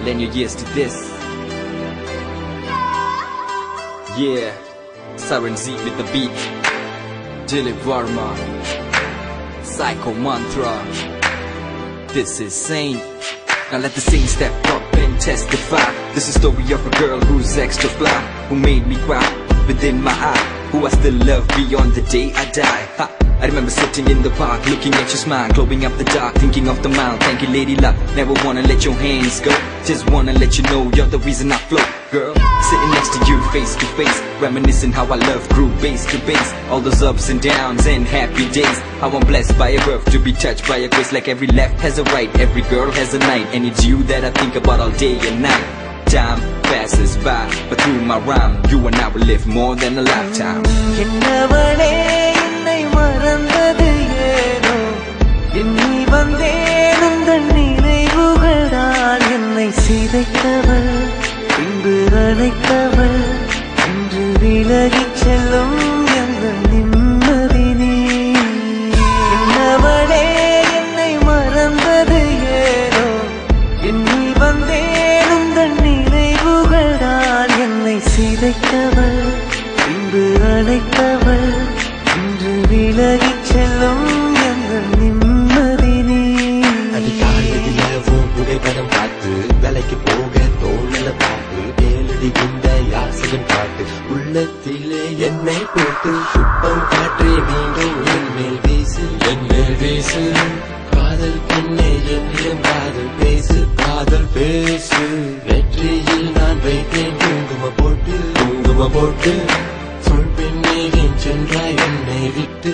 Lend your ears to this. Yeah, Siren Z with the beat. Dilip Varma, Psycho Mantra. This is Saint. Now let the saint step up and testify. This is the story of a girl who's extra fly, who made me cry within my eye, who I still love beyond the day I die. Ha. I remember sitting in the park, looking at your smile, glowing up the dark, thinking of the mile. Thank you, lady luck. Never wanna let your hands go. Just wanna let you know you're the reason I float, girl. Sitting next to you, face to face, reminiscing how I love grew base to base. All those ups and downs and happy days. How I'm blessed by your birth to be touched by your grace. Like every left has a right, every girl has a night, and it's you that I think about all day and night. Time passes by, but through my rhyme, you and I will live more than a lifetime. மறந்தது ஏனோ எண்ணி வந்தேன் உந்தன் நினைவுகளால் என்னை சிதைத்தவள் பின்பு அழைத்தவள் இன்று விலகிச் செல்லும் எந்த நிம்மதி நீ என்னவளே என்னை மறந்தது ஏனோ எண்ணி வந்தேன் உந்தன் நினைவுகளால் என்னை சிதைத்தவள் பின்பு அழைத்தவள் விலகிச் செல்லும் எங்கள் நிம்மதி நீ. அதிகாலையில் புகைப்படம் பார்த்து வேலைக்கு போக தோழல பார்த்து மேலடி குண்ட யாசகன் பாட்டு உள்ளத்திலே என்னை போட்டு சுப்பம் காற்றே மீண்டும் என் மேல் வீசு, என் மேல் வீசு. காதல் பெண்ணே என்னிடம் காதல் பேசு, காதல் பேசு. நெற்றியில் நான் வைத்தேன் குங்கும போட்டு சொல் பெண்ணே என் சென்றாய் என்னை விட்டு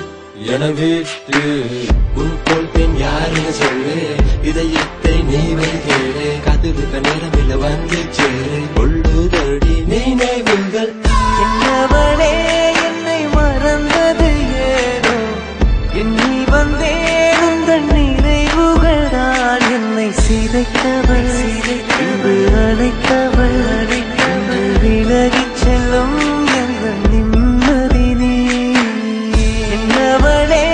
என விட்டு. உன் போல் பெண் யாருன்னு சொல்லு, இதயத்தை நீ வைத்தேடு. கதவுக்கு நேரமில்ல வந்து சேரு, கொள்ளுதடி நினைவுகள். என்னவளே என்னை மறந்தது ஏனோ எண்ணி வந்தேன் உந்தன் நினைவுகளால் என்னை சிதைத்தவள் பின்பு அழைத்தவள் இன்று விலகிச் செல்லும் எங்கள் நிம்மதி நீ. என்னவளே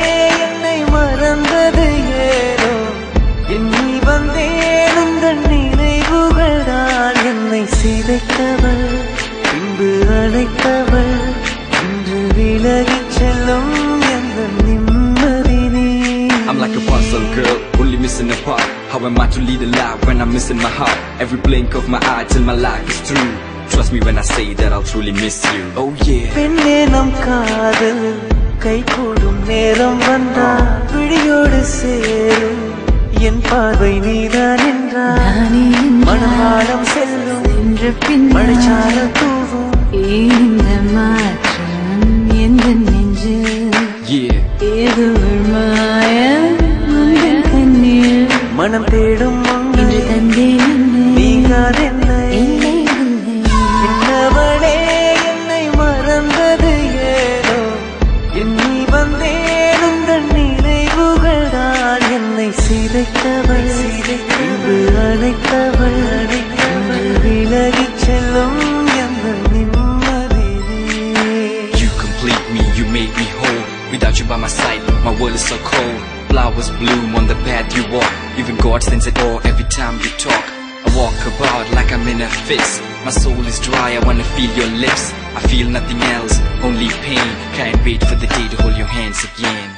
என்னை மறந்தது ஏனோ எண்ணி வந்தேன் உந்தன் நினைவுகளால் என்னை சிதைத்தவள் பின்பு அழைத்தவள் இன்று விலகிச் செல்லும் எங்கள் நிம்மதி நீ. I'm like a puzzle girl, only missing a part. How am I to lead a life when I'm missing my heart? Every blink of my eye till my life is through. Trust me when I say that I'll truly miss you. Oh yeah. பெண்ணே நம் காதல் கை கூடும் நேரம் வந்தால் விழியோடு சேரும் என் பார்வை நீதான் என்றால் மனமாடம் செல்லும் மழைச்சார தூவும் இந்த மாற்றம் எந்த நெஞ்சில் ஏதோ மாயம் கண்ணீர் மனம் தேடும் இன்று தந்தே நீங்காதென்னை. என்னவளே என்னை மறந்தது ஏனோ எண்ணி வந்தேன் உந்தன் நினைவுகளால் என்னை சிதைத்தவள் பின்பு அழைத்தவள் இன்று விலகிச் செல்லும் எங்கள் நிம்மதி நீ. You complete me, you make me whole. Without you by my side, my world is so cold. Flowers bloom on the path you walk. Even God stands at awe every time you talk. I walk about like I'm in a fix. My soul is dry, I wanna feel your lips. I feel nothing else, only pain. Can't wait for the day to hold your hands again.